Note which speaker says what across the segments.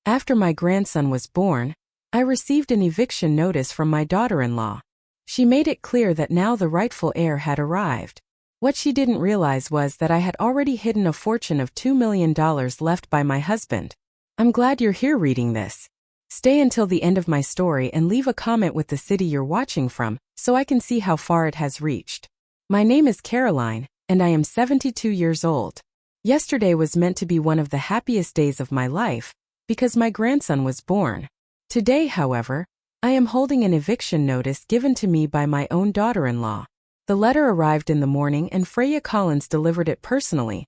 Speaker 1: After my grandson was born, I received an eviction notice from my daughter-in-law. She made it clear that now the rightful heir had arrived. What she didn't realize was that I had already hidden a fortune of $2 million left by my husband. I'm glad you're here reading this. Stay until the end of my story and leave a comment with the city you're watching from, so I can see how far it has reached. My name is Caroline, and I am 72 years old. Yesterday was meant to be one of the happiest days of my life, because my grandson was born. Today, however, I am holding an eviction notice given to me by my own daughter-in-law. The letter arrived in the morning and Freya Collins delivered it personally,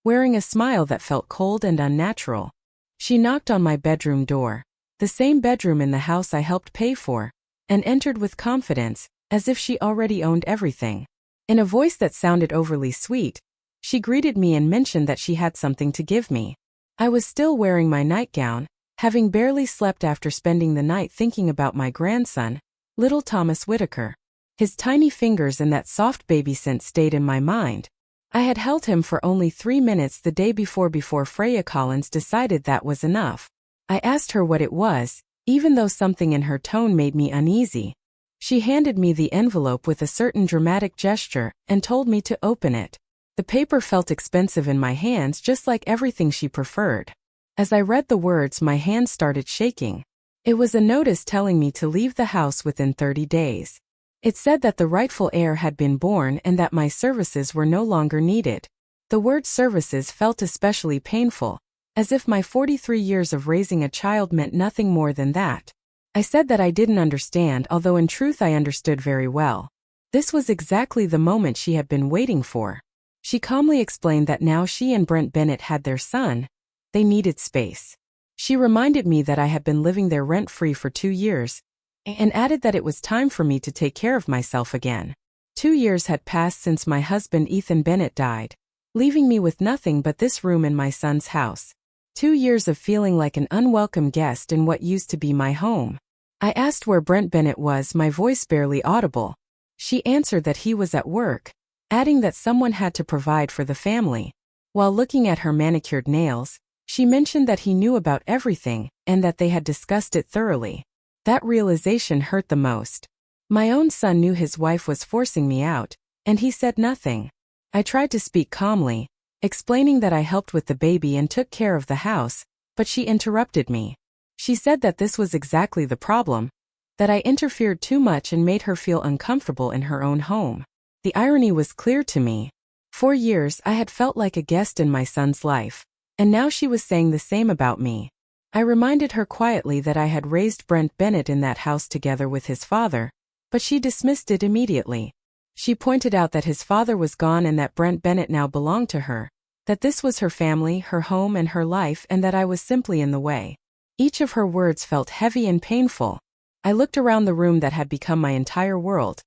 Speaker 1: wearing a smile that felt cold and unnatural. She knocked on my bedroom door, the same bedroom in the house I helped pay for, and entered with confidence, as if she already owned everything. In a voice that sounded overly sweet, she greeted me and mentioned that she had something to give me. I was still wearing my nightgown, having barely slept after spending the night thinking about my grandson, little Thomas Whitaker. His tiny fingers and that soft baby scent stayed in my mind. I had held him for only 3 minutes the day before Freya Collins decided that was enough. I asked her what it was, even though something in her tone made me uneasy. She handed me the envelope with a certain dramatic gesture and told me to open it. The paper felt expensive in my hands, just like everything she preferred. As I read the words, my hands started shaking. It was a notice telling me to leave the house within 30 days. It said that the rightful heir had been born and that my services were no longer needed. The word services felt especially painful, as if my 43 years of raising a child meant nothing more than that. I said that I didn't understand, although in truth I understood very well. This was exactly the moment she had been waiting for. She calmly explained that now she and Brent Bennett had their son, they needed space. She reminded me that I had been living there rent-free for 2 years, and added that it was time for me to take care of myself again. 2 years had passed since my husband Ethan Bennett died, leaving me with nothing but this room in my son's house. 2 years of feeling like an unwelcome guest in what used to be my home. I asked where Brent Bennett was, my voice barely audible. She answered that he was at work, adding that someone had to provide for the family. While looking at her manicured nails, she mentioned that he knew about everything and that they had discussed it thoroughly. That realization hurt the most. My own son knew his wife was forcing me out, and he said nothing. I tried to speak calmly, explaining that I helped with the baby and took care of the house, but she interrupted me. She said that this was exactly the problem, that I interfered too much and made her feel uncomfortable in her own home. The irony was clear to me. For years I had felt like a guest in my son's life, and now she was saying the same about me. I reminded her quietly that I had raised Brent Bennett in that house together with his father, but she dismissed it immediately. She pointed out that his father was gone and that Brent Bennett now belonged to her, that this was her family, her home and her life, and that I was simply in the way. Each of her words felt heavy and painful. I looked around the room that had become my entire world.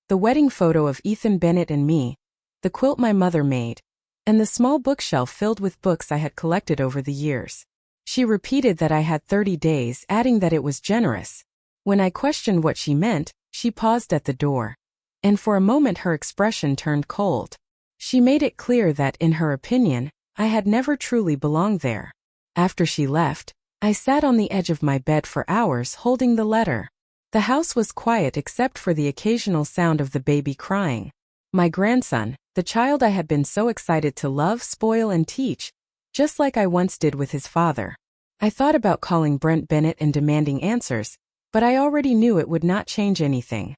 Speaker 1: The wedding photo of Ethan Bennett and me, the quilt my mother made, and the small bookshelf filled with books I had collected over the years. She repeated that I had 30 days, adding that it was generous. When I questioned what she meant, she paused at the door. And for a moment her expression turned cold. She made it clear that, in her opinion, I had never truly belonged there. After she left, I sat on the edge of my bed for hours holding the letter. The house was quiet except for the occasional sound of the baby crying. My grandson, the child I had been so excited to love, spoil and teach, just like I once did with his father. I thought about calling Brent Bennett and demanding answers, but I already knew it would not change anything.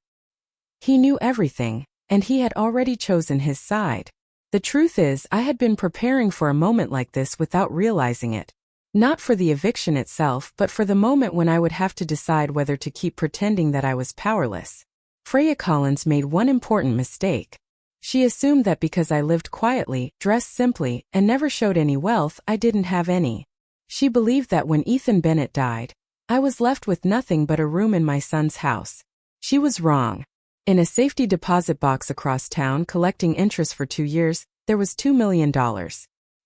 Speaker 1: He knew everything, and he had already chosen his side. The truth is, I had been preparing for a moment like this without realizing it. Not for the eviction itself, but for the moment when I would have to decide whether to keep pretending that I was powerless. Freya Collins made one important mistake. She assumed that because I lived quietly, dressed simply, and never showed any wealth, I didn't have any. She believed that when Ethan Bennett died, I was left with nothing but a room in my son's house. She was wrong. In a safety deposit box across town collecting interest for 2 years, there was $2 million.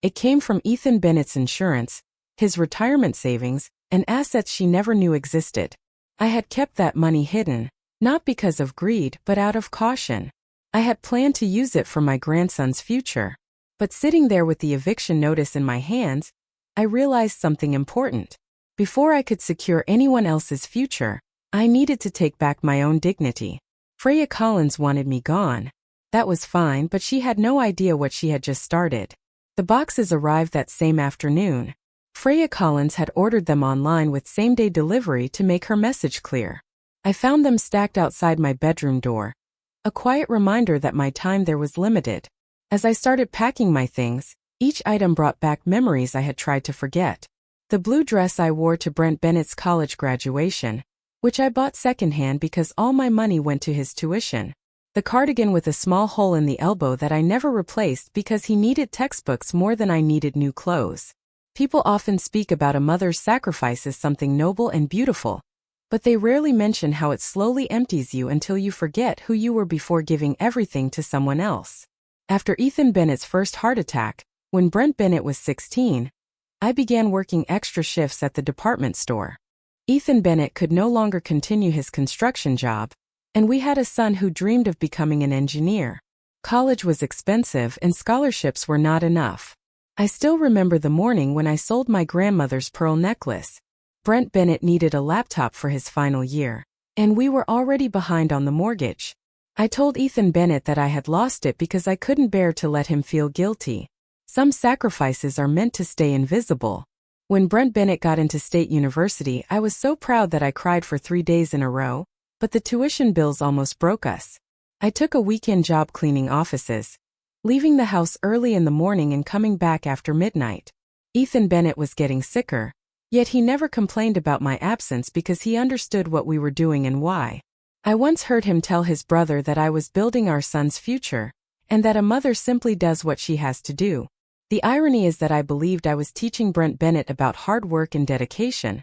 Speaker 1: It came from Ethan Bennett's insurance, his retirement savings, and assets she never knew existed. I had kept that money hidden, not because of greed but out of caution. I had planned to use it for my grandson's future. But sitting there with the eviction notice in my hands, I realized something important. Before I could secure anyone else's future, I needed to take back my own dignity. Freya Collins wanted me gone. That was fine, but she had no idea what she had just started. The boxes arrived that same afternoon. Freya Collins had ordered them online with same-day delivery to make her message clear. I found them stacked outside my bedroom door. A quiet reminder that my time there was limited. As I started packing my things, each item brought back memories I had tried to forget. The blue dress I wore to Brent Bennett's college graduation, which I bought secondhand because all my money went to his tuition. The cardigan with a small hole in the elbow that I never replaced because he needed textbooks more than I needed new clothes. People often speak about a mother's sacrifice as something noble and beautiful, but they rarely mention how it slowly empties you until you forget who you were before giving everything to someone else. After Ethan Bennett's first heart attack, when Brent Bennett was 16, I began working extra shifts at the department store. Ethan Bennett could no longer continue his construction job, and we had a son who dreamed of becoming an engineer. College was expensive and scholarships were not enough. I still remember the morning when I sold my grandmother's pearl necklace. Brent Bennett needed a laptop for his final year, and we were already behind on the mortgage. I told Ethan Bennett that I had lost it because I couldn't bear to let him feel guilty. Some sacrifices are meant to stay invisible. When Brent Bennett got into State University, I was so proud that I cried for 3 days in a row, but the tuition bills almost broke us. I took a weekend job cleaning offices, leaving the house early in the morning and coming back after midnight. Ethan Bennett was getting sicker, yet he never complained about my absence because he understood what we were doing and why. I once heard him tell his brother that I was building our son's future, and that a mother simply does what she has to do. The irony is that I believed I was teaching Brent Bennett about hard work and dedication,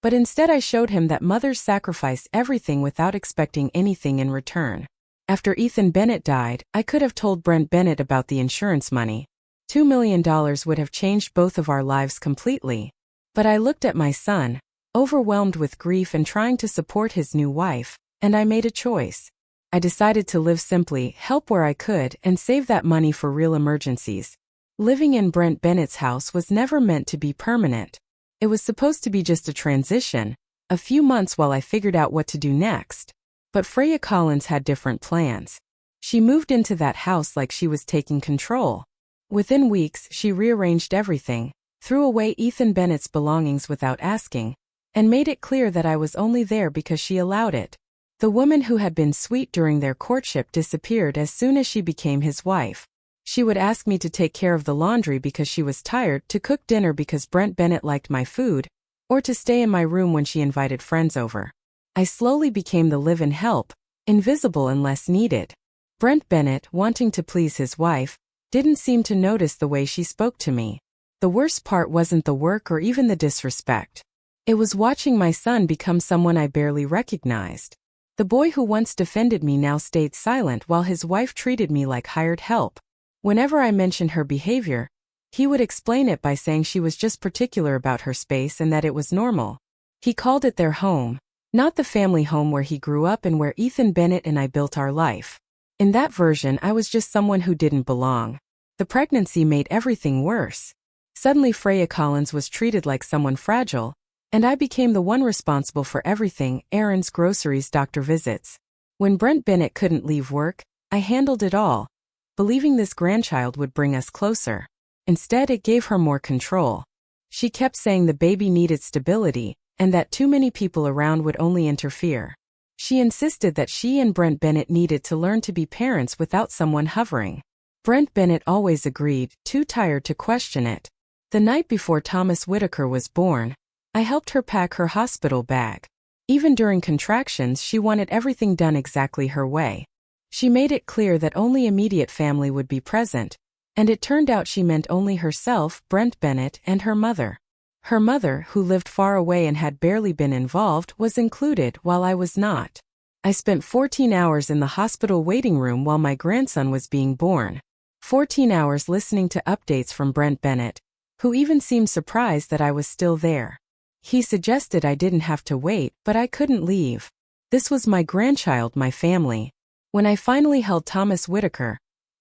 Speaker 1: but instead I showed him that mothers sacrifice everything without expecting anything in return. After Ethan Bennett died, I could have told Brent Bennett about the insurance money. $2 million would have changed both of our lives completely. But I looked at my son, overwhelmed with grief and trying to support his new wife, and I made a choice. I decided to live simply, help where I could, and save that money for real emergencies. Living in Brent Bennett's house was never meant to be permanent. It was supposed to be just a transition, a few months while I figured out what to do next. But Freya Collins had different plans. She moved into that house like she was taking control. Within weeks, she rearranged everything, threw away Ethan Bennett's belongings without asking, and made it clear that I was only there because she allowed it. The woman who had been sweet during their courtship disappeared as soon as she became his wife. She would ask me to take care of the laundry because she was tired, to cook dinner because Brent Bennett liked my food, or to stay in my room when she invited friends over. I slowly became the live-in help, invisible unless needed. Brent Bennett, wanting to please his wife, didn't seem to notice the way she spoke to me. The worst part wasn't the work or even the disrespect. It was watching my son become someone I barely recognized. The boy who once defended me now stayed silent while his wife treated me like hired help. Whenever I mentioned her behavior, he would explain it by saying she was just particular about her space and that it was normal. He called it their home, not the family home where he grew up and where Ethan Bennett and I built our life. In that version, I was just someone who didn't belong. The pregnancy made everything worse. Suddenly Freya Collins was treated like someone fragile, and I became the one responsible for everything: errands, groceries, doctor visits. When Brent Bennett couldn't leave work, I handled it all, believing this grandchild would bring us closer. Instead, it gave her more control. She kept saying the baby needed stability, and that too many people around would only interfere. She insisted that she and Brent Bennett needed to learn to be parents without someone hovering. Brent Bennett always agreed, too tired to question it. The night before Thomas Whitaker was born, I helped her pack her hospital bag. Even during contractions, she wanted everything done exactly her way. She made it clear that only immediate family would be present, and it turned out she meant only herself, Brent Bennett, and her mother. Her mother, who lived far away and had barely been involved, was included while I was not. I spent 14 hours in the hospital waiting room while my grandson was being born. 14 hours listening to updates from Brent Bennett, who even seemed surprised that I was still there. He suggested I didn't have to wait, but I couldn't leave. This was my grandchild, my family. When I finally held Thomas Whitaker,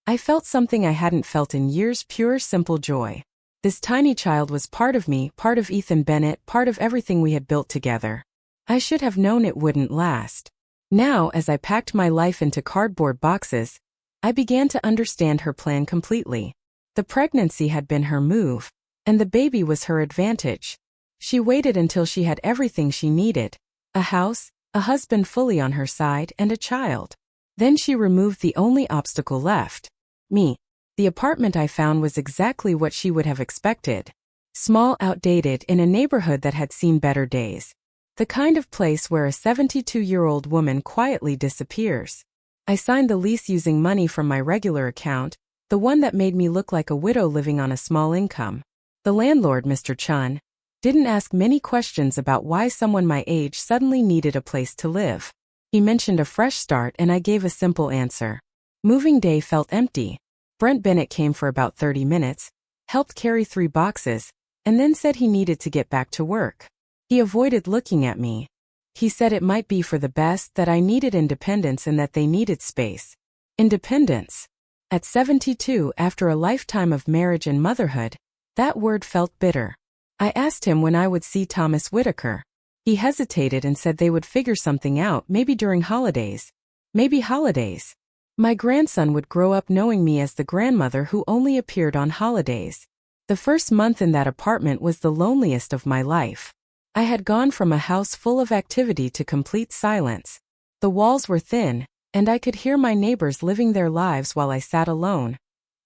Speaker 1: I felt something I hadn't felt in years: pure, simple joy. This tiny child was part of me, part of Ethan Bennett, part of everything we had built together. I should have known it wouldn't last. Now, as I packed my life into cardboard boxes, I began to understand her plan completely. The pregnancy had been her move, and the baby was her advantage. She waited until she had everything she needed: a house, a husband fully on her side, and a child. Then she removed the only obstacle left: me. The apartment I found was exactly what she would have expected. Small, outdated, in a neighborhood that had seen better days. The kind of place where a 72-year-old woman quietly disappears. I signed the lease using money from my regular account, the one that made me look like a widow living on a small income. The landlord, Mr. Chun, didn't ask many questions about why someone my age suddenly needed a place to live. He mentioned a fresh start and I gave a simple answer. Moving day felt empty. Brent Bennett came for about 30 minutes, helped carry 3 boxes, and then said he needed to get back to work. He avoided looking at me. He said it might be for the best, that I needed independence and that they needed space. Independence. At 72, after a lifetime of marriage and motherhood, that word felt bitter. I asked him when I would see Thomas Whitaker. He hesitated and said they would figure something out, maybe during holidays. Maybe holidays. My grandson would grow up knowing me as the grandmother who only appeared on holidays. The first month in that apartment was the loneliest of my life. I had gone from a house full of activity to complete silence. The walls were thin, and I could hear my neighbors living their lives while I sat alone,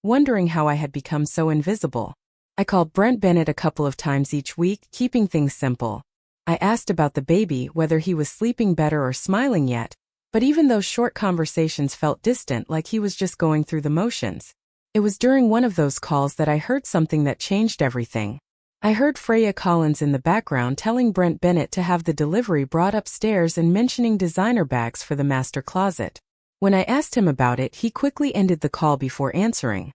Speaker 1: wondering how I had become so invisible. I called Brent Bennett a couple of times each week, keeping things simple. I asked about the baby, whether he was sleeping better or smiling yet, but even those short conversations felt distant, like he was just going through the motions. It was during one of those calls that I heard something that changed everything. I heard Freya Collins in the background telling Brent Bennett to have the delivery brought upstairs and mentioning designer bags for the master closet. When I asked him about it, he quickly ended the call before answering.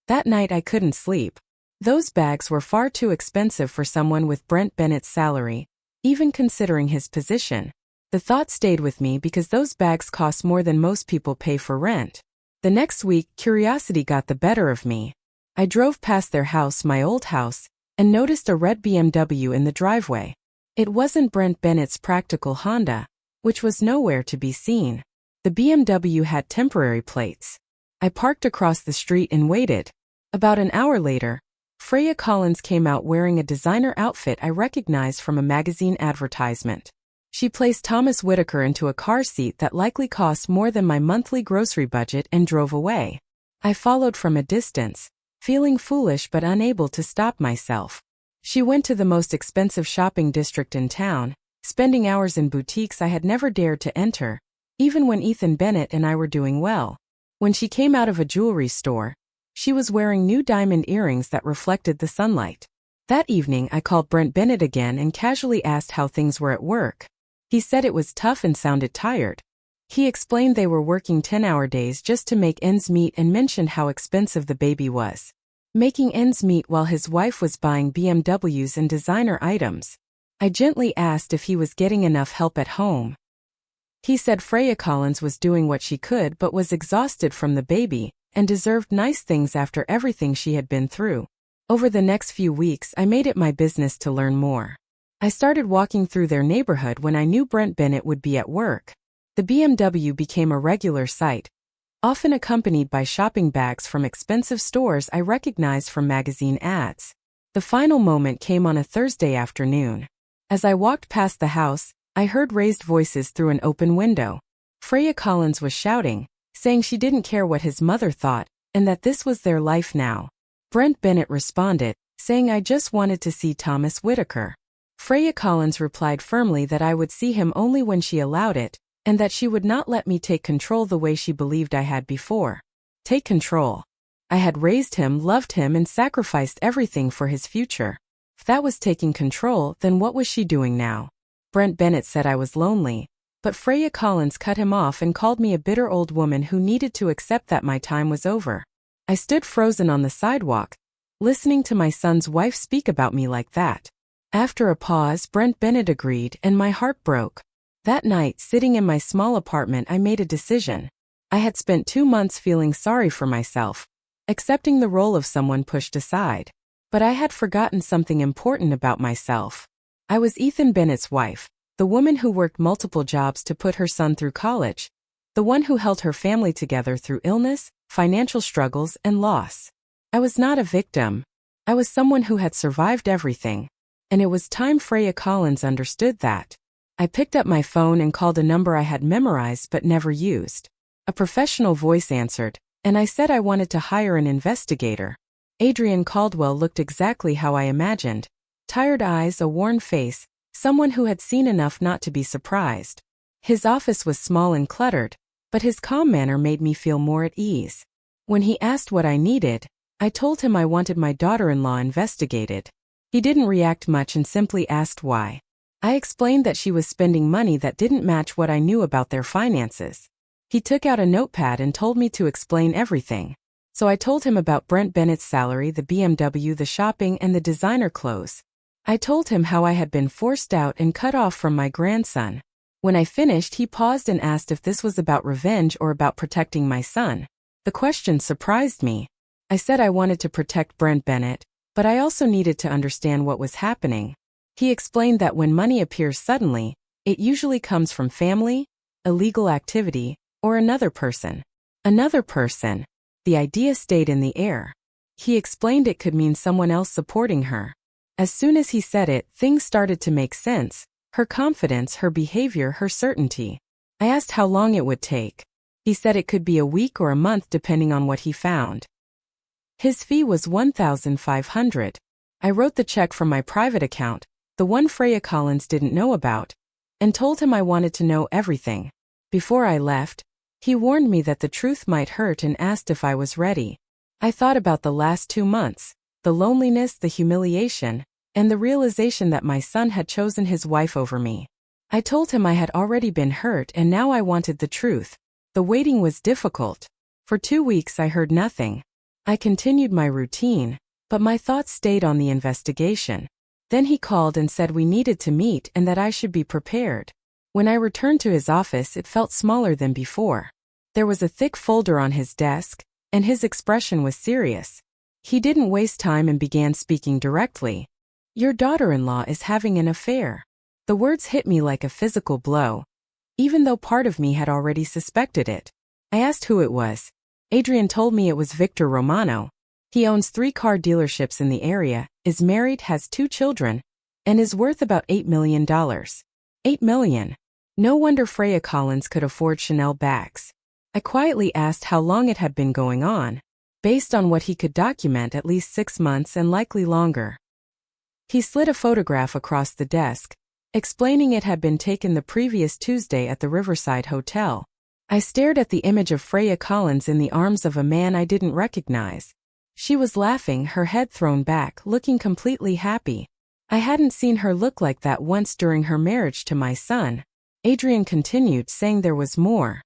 Speaker 1: That night I couldn't sleep. Those bags were far too expensive for someone with Brent Bennett's salary, even considering his position. The thought stayed with me because those bags cost more than most people pay for rent. The next week, curiosity got the better of me. I drove past their house, my old house, and noticed a red BMW in the driveway. It wasn't Brent Bennett's practical Honda, which was nowhere to be seen. The BMW had temporary plates. I parked across the street and waited. About an hour later, Freya Collins came out wearing a designer outfit I recognized from a magazine advertisement. She placed Thomas Whitaker into a car seat that likely cost more than my monthly grocery budget and drove away. I followed from a distance, feeling foolish but unable to stop myself. She went to the most expensive shopping district in town, spending hours in boutiques I had never dared to enter, even when Ethan Bennett and I were doing well. When she came out of a jewelry store, she was wearing new diamond earrings that reflected the sunlight. That evening I called Brent Bennett again and casually asked how things were at work. He said it was tough and sounded tired. He explained they were working 10-hour days just to make ends meet and mentioned how expensive the baby was. Making ends meet while his wife was buying BMWs and designer items. I gently asked if he was getting enough help at home. He said Freya Collins was doing what she could but was exhausted from the baby and deserved nice things after everything she had been through. Over the next few weeks, I made it my business to learn more. I started walking through their neighborhood when I knew Brent Bennett would be at work. The BMW became a regular sight, often accompanied by shopping bags from expensive stores I recognized from magazine ads. The final moment came on a Thursday afternoon. As I walked past the house, I heard raised voices through an open window. Freya Collins was shouting, saying she didn't care what his mother thought, and that this was their life now. Brent Bennett responded, saying I just wanted to see Thomas Whitaker. Freya Collins replied firmly that I would see him only when she allowed it, and that she would not let me take control the way she believed I had before. Take control. I had raised him, loved him, and sacrificed everything for his future. If that was taking control, then what was she doing now? Brent Bennett said I was lonely, but Freya Collins cut him off and called me a bitter old woman who needed to accept that my time was over. I stood frozen on the sidewalk, listening to my son's wife speak about me like that. After a pause, Brent Bennett agreed, and my heart broke. That night, sitting in my small apartment, I made a decision. I had spent 2 months feeling sorry for myself, accepting the role of someone pushed aside. But I had forgotten something important about myself. I was Ethan Bennett's wife, the woman who worked multiple jobs to put her son through college, the one who held her family together through illness, financial struggles, and loss. I was not a victim. I was someone who had survived everything. And it was time Freya Collins understood that. I picked up my phone and called a number I had memorized but never used. A professional voice answered, and I said I wanted to hire an investigator. Adrian Caldwell looked exactly how I imagined. Tired eyes, a worn face, someone who had seen enough not to be surprised. His office was small and cluttered, but his calm manner made me feel more at ease. When he asked what I needed, I told him I wanted my daughter-in-law investigated. He didn't react much and simply asked why. I explained that she was spending money that didn't match what I knew about their finances. He took out a notepad and told me to explain everything. So I told him about Brent Bennett's salary, the BMW, the shopping, and the designer clothes. I told him how I had been forced out and cut off from my grandson. When I finished, he paused and asked if this was about revenge or about protecting my son. The question surprised me. I said I wanted to protect Brent Bennett, but I also needed to understand what was happening. He explained that when money appears suddenly, it usually comes from family, illegal activity, or another person. Another person. The idea stayed in the air. He explained it could mean someone else supporting her. As soon as he said it, things started to make sense. Her confidence, her behavior, her certainty. I asked how long it would take. He said it could be a week or a month depending on what he found. His fee was $1,500. I wrote the check from my private account, the one Freya Collins didn't know about, and told him I wanted to know everything. Before I left, he warned me that the truth might hurt and asked if I was ready. I thought about the last 2 months, the loneliness, the humiliation, and the realization that my son had chosen his wife over me. I told him I had already been hurt and now I wanted the truth. The waiting was difficult. For 2 weeks I heard nothing. I continued my routine, but my thoughts stayed on the investigation. Then he called and said we needed to meet and that I should be prepared. When I returned to his office, it felt smaller than before. There was a thick folder on his desk, and his expression was serious. He didn't waste time and began speaking directly. "Your daughter-in-law is having an affair." The words hit me like a physical blow, even though part of me had already suspected it. I asked who it was. Adrian told me it was Victor Romano. He owns 3 car dealerships in the area, is married, has 2 children, and is worth about $8 million. $8 million. No wonder Freya Collins could afford Chanel bags. I quietly asked how long it had been going on. Based on what he could document, at least 6 months and likely longer. He slid a photograph across the desk, explaining it had been taken the previous Tuesday at the Riverside Hotel. I stared at the image of Freya Collins in the arms of a man I didn't recognize. She was laughing, her head thrown back, looking completely happy. I hadn't seen her look like that once during her marriage to my son. Adrian continued, saying there was more.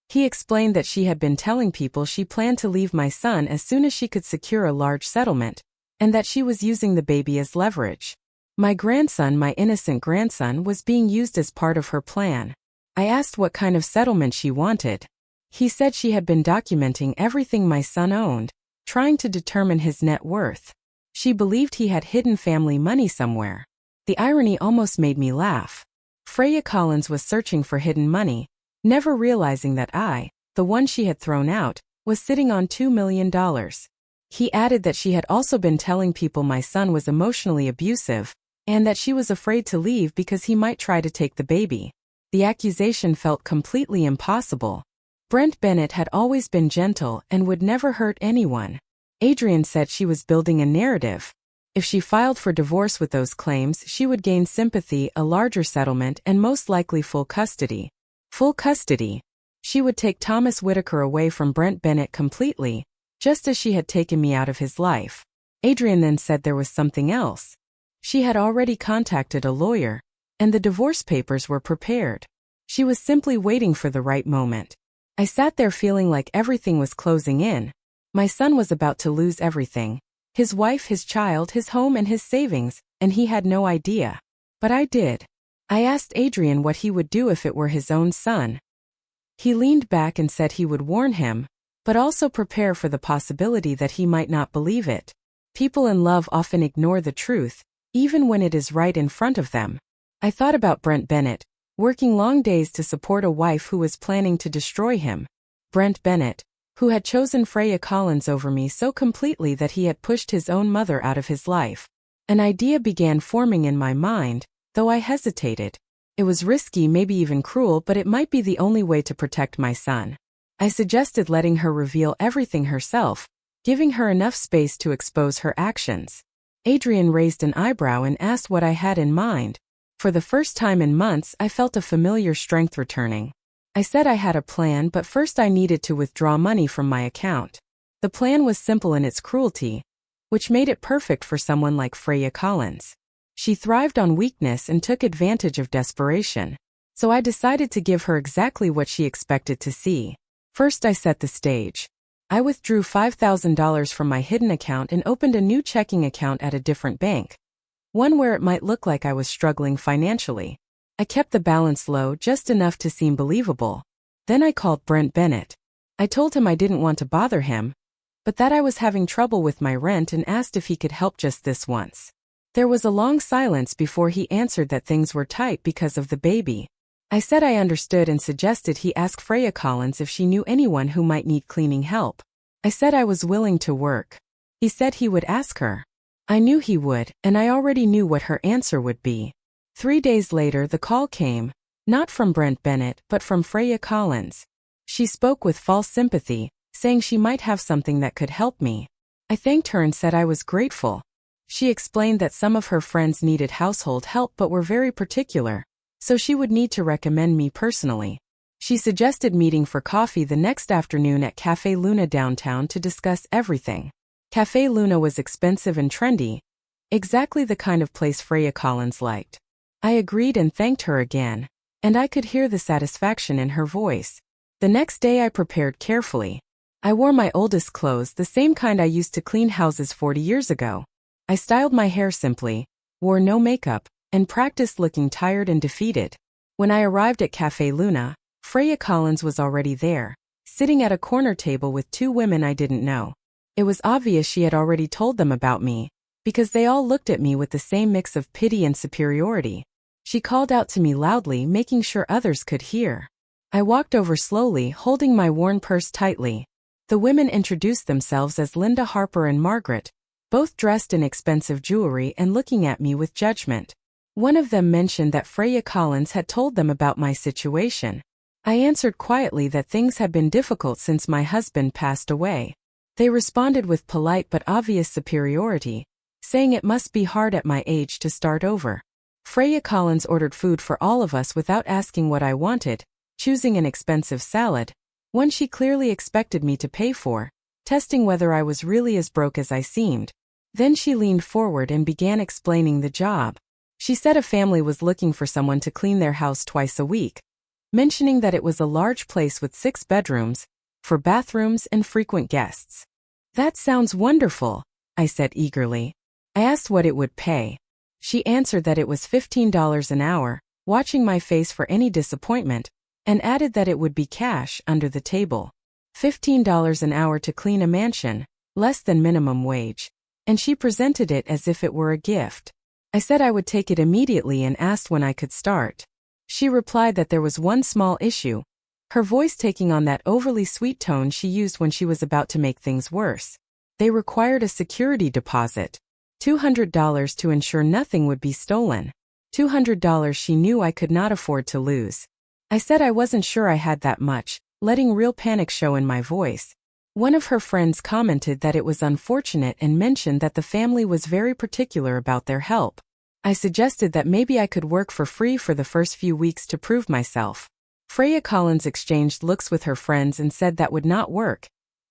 Speaker 1: He explained that she had been telling people she planned to leave my son as soon as she could secure a large settlement, and that she was using the baby as leverage. My grandson, my innocent grandson, was being used as part of her plan. I asked what kind of settlement she wanted. He said she had been documenting everything my son owned, trying to determine his net worth. She believed he had hidden family money somewhere. The irony almost made me laugh. Freya Collins was searching for hidden money, never realizing that I, the one she had thrown out, was sitting on $2 million. He added that she had also been telling people my son was emotionally abusive, and that she was afraid to leave because he might try to take the baby. The accusation felt completely impossible. Brent Bennett had always been gentle and would never hurt anyone. Adrian said she was building a narrative. If she filed for divorce with those claims, she would gain sympathy, a larger settlement, and most likely full custody. Full custody. She would take Thomas Whitaker away from Brent Bennett completely, just as she had taken me out of his life. Adrian then said there was something else. She had already contacted a lawyer, and the divorce papers were prepared. She was simply waiting for the right moment. I sat there feeling like everything was closing in. My son was about to lose everything. His wife, his child, his home, and his savings, and he had no idea. But I did. I asked Adrian what he would do if it were his own son. He leaned back and said he would warn him, but also prepare for the possibility that he might not believe it. People in love often ignore the truth, even when it is right in front of them. I thought about Brent Bennett, working long days to support a wife who was planning to destroy him. Brent Bennett, who had chosen Freya Collins over me so completely that he had pushed his own mother out of his life. An idea began forming in my mind, though I hesitated. It was risky, maybe even cruel, but it might be the only way to protect my son. I suggested letting her reveal everything herself, giving her enough space to expose her actions. Adrian raised an eyebrow and asked what I had in mind. For the first time in months, I felt a familiar strength returning. I said I had a plan, but first I needed to withdraw money from my account. The plan was simple in its cruelty, which made it perfect for someone like Freya Collins. She thrived on weakness and took advantage of desperation. So I decided to give her exactly what she expected to see. First, I set the stage. I withdrew $5,000 from my hidden account and opened a new checking account at a different bank. One where it might look like I was struggling financially. I kept the balance low, just enough to seem believable. Then I called Brent Bennett. I told him I didn't want to bother him, but that I was having trouble with my rent and asked if he could help just this once. There was a long silence before he answered that things were tight because of the baby. I said I understood and suggested he ask Freya Collins if she knew anyone who might need cleaning help. I said I was willing to work. He said he would ask her. I knew he would, and I already knew what her answer would be. 3 days later the call came, not from Brent Bennett but from Freya Collins. She spoke with false sympathy, saying she might have something that could help me. I thanked her and said I was grateful. She explained that some of her friends needed household help but were very particular, so she would need to recommend me personally. She suggested meeting for coffee the next afternoon at Café Luna downtown to discuss everything. Café Luna was expensive and trendy, exactly the kind of place Freya Collins liked. I agreed and thanked her again, and I could hear the satisfaction in her voice. The next day I prepared carefully. I wore my oldest clothes, the same kind I used to clean houses 40 years ago. I styled my hair simply, wore no makeup, and practiced looking tired and defeated. When I arrived at Café Luna, Freya Collins was already there, sitting at a corner table with 2 women I didn't know. It was obvious she had already told them about me, because they all looked at me with the same mix of pity and superiority. She called out to me loudly, making sure others could hear. I walked over slowly, holding my worn purse tightly. The women introduced themselves as Linda Harper and Margaret, both dressed in expensive jewelry and looking at me with judgment. One of them mentioned that Freya Collins had told them about my situation. I answered quietly that things had been difficult since my husband passed away. They responded with polite but obvious superiority, saying it must be hard at my age to start over. Freya Collins ordered food for all of us without asking what I wanted, choosing an expensive salad, one she clearly expected me to pay for, testing whether I was really as broke as I seemed. Then she leaned forward and began explaining the job. She said a family was looking for someone to clean their house twice a week, mentioning that it was a large place with 6 bedrooms, 4 bathrooms and frequent guests. That sounds wonderful, I said eagerly. I asked what it would pay. She answered that it was $15 an hour, watching my face for any disappointment, and added that it would be cash under the table. $15 an hour to clean a mansion, less than minimum wage. And she presented it as if it were a gift. I said I would take it immediately and asked when I could start. She replied that there was one small issue, her voice taking on that overly sweet tone she used when she was about to make things worse. They required a security deposit. $200 to ensure nothing would be stolen. $200 she knew I could not afford to lose. I said I wasn't sure I had that much, letting real panic show in my voice. One of her friends commented that it was unfortunate and mentioned that the family was very particular about their help. I suggested that maybe I could work for free for the first few weeks to prove myself. Freya Collins exchanged looks with her friends and said that would not work,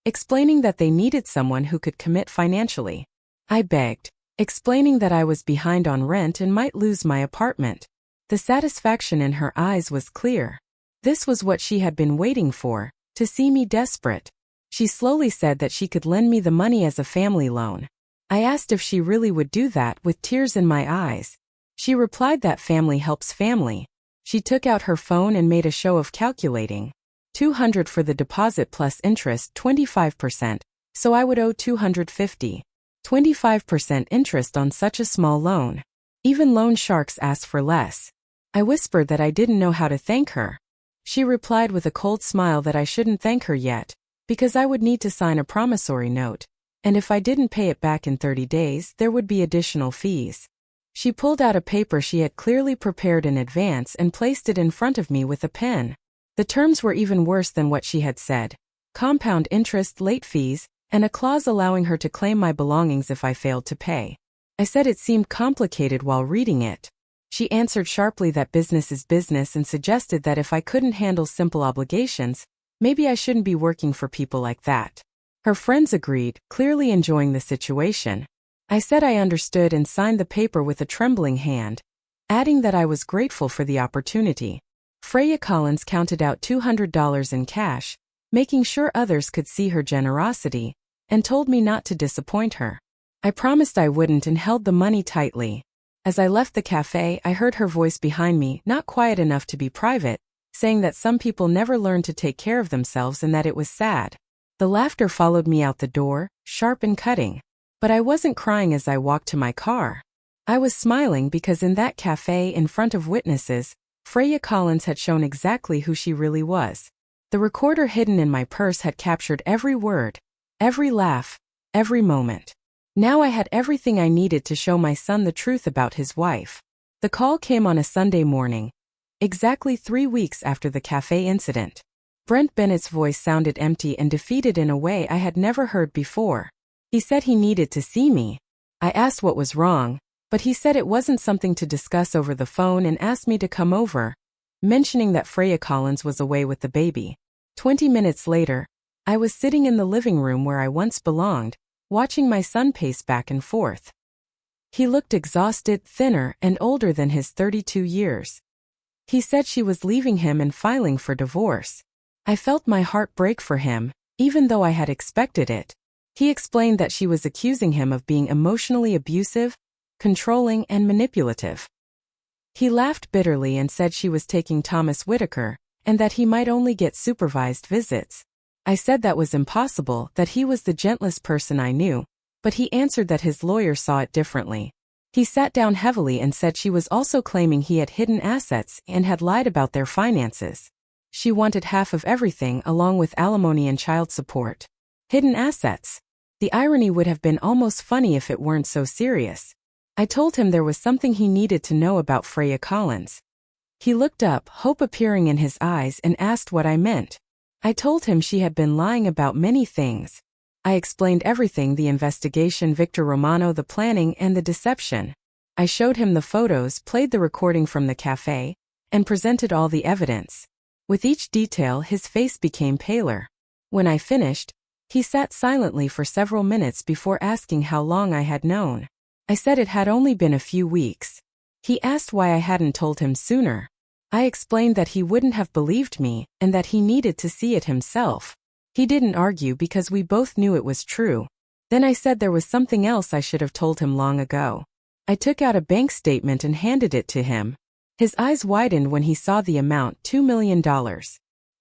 Speaker 1: explaining that they needed someone who could commit financially. I begged, explaining that I was behind on rent and might lose my apartment. The satisfaction in her eyes was clear. This was what she had been waiting for, to see me desperate. She slowly said that she could lend me the money as a family loan. I asked if she really would do that with tears in my eyes. She replied that family helps family. She took out her phone and made a show of calculating. $200 for the deposit plus interest 25%, so I would owe $250. 25% interest on such a small loan. Even loan sharks ask for less. I whispered that I didn't know how to thank her. She replied with a cold smile that I shouldn't thank her yet, because I would need to sign a promissory note, and if I didn't pay it back in 30 days, there would be additional fees. She pulled out a paper she had clearly prepared in advance and placed it in front of me with a pen. The terms were even worse than what she had said: compound interest, late fees, and a clause allowing her to claim my belongings if I failed to pay. I said it seemed complicated while reading it. She answered sharply that business is business and suggested that if I couldn't handle simple obligations, maybe I shouldn't be working for people like that. Her friends agreed, clearly enjoying the situation. I said I understood and signed the paper with a trembling hand, adding that I was grateful for the opportunity. Freya Collins counted out $200 in cash, making sure others could see her generosity, and told me not to disappoint her. I promised I wouldn't and held the money tightly. As I left the cafe, I heard her voice behind me, not quiet enough to be private, saying that some people never learn to take care of themselves and that it was sad. The laughter followed me out the door, sharp and cutting. But I wasn't crying as I walked to my car. I was smiling because in that cafe in front of witnesses, Freya Collins had shown exactly who she really was. The recorder hidden in my purse had captured every word, every laugh, every moment. Now I had everything I needed to show my son the truth about his wife. The call came on a Sunday morning, exactly 3 weeks after the cafe incident. Brent Bennett's voice sounded empty and defeated in a way I had never heard before. He said he needed to see me. I asked what was wrong, but he said it wasn't something to discuss over the phone and asked me to come over, mentioning that Freya Collins was away with the baby. 20 minutes later, I was sitting in the living room where I once belonged, watching my son pace back and forth. He looked exhausted, thinner, and older than his 32 years. He said she was leaving him and filing for divorce. I felt my heart break for him, even though I had expected it. He explained that she was accusing him of being emotionally abusive, controlling, and manipulative. He laughed bitterly and said she was taking Thomas Whitaker, and that he might only get supervised visits. I said that was impossible, that he was the gentlest person I knew, but he answered that his lawyer saw it differently. He sat down heavily and said she was also claiming he had hidden assets and had lied about their finances. She wanted half of everything along with alimony and child support. Hidden assets. The irony would have been almost funny if it weren't so serious. I told him there was something he needed to know about Freya Collins. He looked up, hope appearing in his eyes, and asked what I meant. I told him she had been lying about many things. I explained everything: the investigation, Victor Romano, the planning, and the deception. I showed him the photos, played the recording from the cafe, and presented all the evidence. With each detail, his face became paler. When I finished, he sat silently for several minutes before asking how long I had known. I said it had only been a few weeks. He asked why I hadn't told him sooner. I explained that he wouldn't have believed me, and that he needed to see it himself. He didn't argue because we both knew it was true. Then I said there was something else I should have told him long ago. I took out a bank statement and handed it to him. His eyes widened when he saw the amount: $2 million.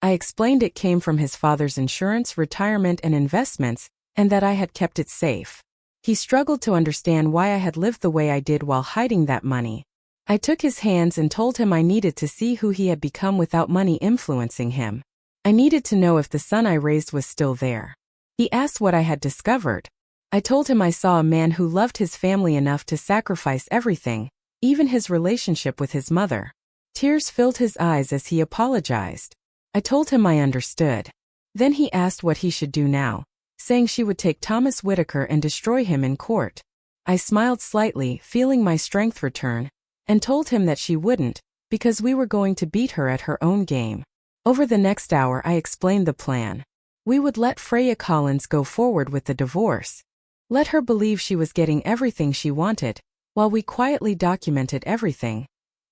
Speaker 1: I explained it came from his father's insurance, retirement, and investments, and that I had kept it safe. He struggled to understand why I had lived the way I did while hiding that money. I took his hands and told him I needed to see who he had become without money influencing him. I needed to know if the son I raised was still there. He asked what I had discovered. I told him I saw a man who loved his family enough to sacrifice everything, even his relationship with his mother. Tears filled his eyes as he apologized. I told him I understood. Then he asked what he should do now, saying she would take Thomas Whitaker and destroy him in court. I smiled slightly, feeling my strength return, and told him that she wouldn't, because we were going to beat her at her own game. Over the next hour I explained the plan. We would let Freya Collins go forward with the divorce. Let her believe she was getting everything she wanted, while we quietly documented everything.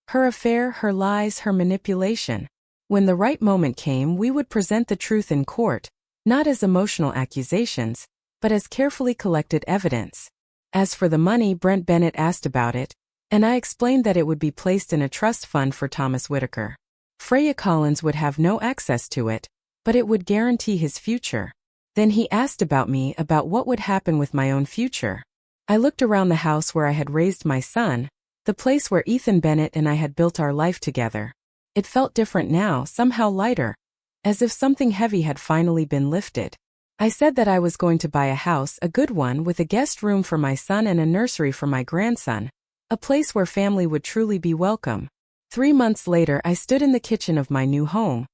Speaker 1: Her affair, her lies, her manipulation. When the right moment came, we would present the truth in court, not as emotional accusations, but as carefully collected evidence. As for the money, Brent Bennett asked about it, and I explained that it would be placed in a trust fund for Thomas Whitaker. Freya Collins would have no access to it, but it would guarantee his future. Then he asked about me, about what would happen with my own future. I looked around the house where I had raised my son, the place where Ethan Bennett and I had built our life together. It felt different now, somehow lighter, as if something heavy had finally been lifted. I said that I was going to buy a house, a good one, with a guest room for my son and a nursery for my grandson, a place where family would truly be welcome. 3 months later, I stood in the kitchen of my new home,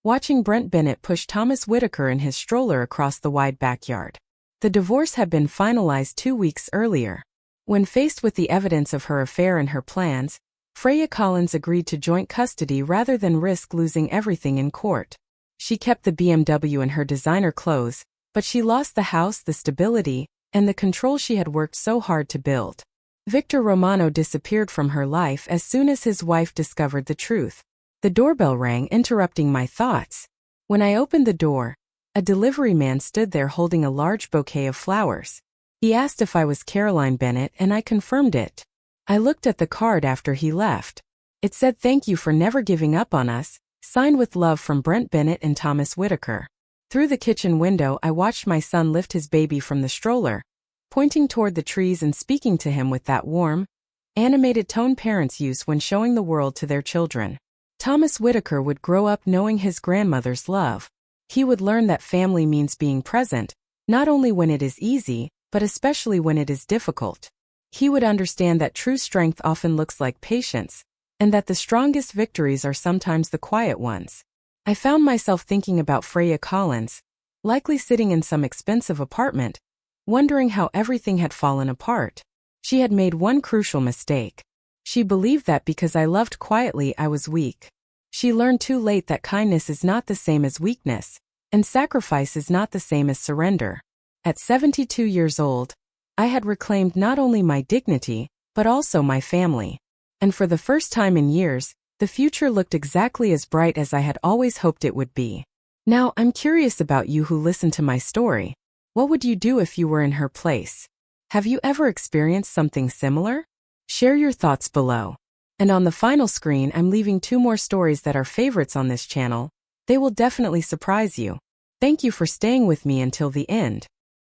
Speaker 1: watching Brent Bennett push Thomas Whitaker in his stroller across the wide backyard. The divorce had been finalized 2 weeks earlier. When faced with the evidence of her affair and her plans, Freya Collins agreed to joint custody rather than risk losing everything in court. She kept the BMW and her designer clothes, but she lost the house, the stability, and the control she had worked so hard to build. Victor Romano disappeared from her life as soon as his wife discovered the truth. The doorbell rang, interrupting my thoughts. When I opened the door, a delivery man stood there holding a large bouquet of flowers. He asked if I was Caroline Bennett, and I confirmed it. I looked at the card after he left. It said, "Thank you for never giving up on us, signed with love from Brent Bennett and Thomas Whitaker." Through the kitchen window, I watched my son lift his baby from the stroller, pointing toward the trees and speaking to him with that warm, animated tone parents use when showing the world to their children. Thomas Whitaker would grow up knowing his grandmother's love. He would learn that family means being present, not only when it is easy, but especially when it is difficult. He would understand that true strength often looks like patience, and that the strongest victories are sometimes the quiet ones. I found myself thinking about Freya Collins, likely sitting in some expensive apartment, wondering how everything had fallen apart. She had made one crucial mistake. She believed that because I loved quietly I was weak. She learned too late that kindness is not the same as weakness, and sacrifice is not the same as surrender. At 72 years old, I had reclaimed not only my dignity, but also my family. And for the first time in years, the future looked exactly as bright as I had always hoped it would be. Now, I'm curious about you who listened to my story. What would you do if you were in her place? Have you ever experienced something similar? Share your thoughts below. And on the final screen, I'm leaving 2 more stories that are favorites on this channel. They will definitely surprise you. Thank you for staying with me until the end.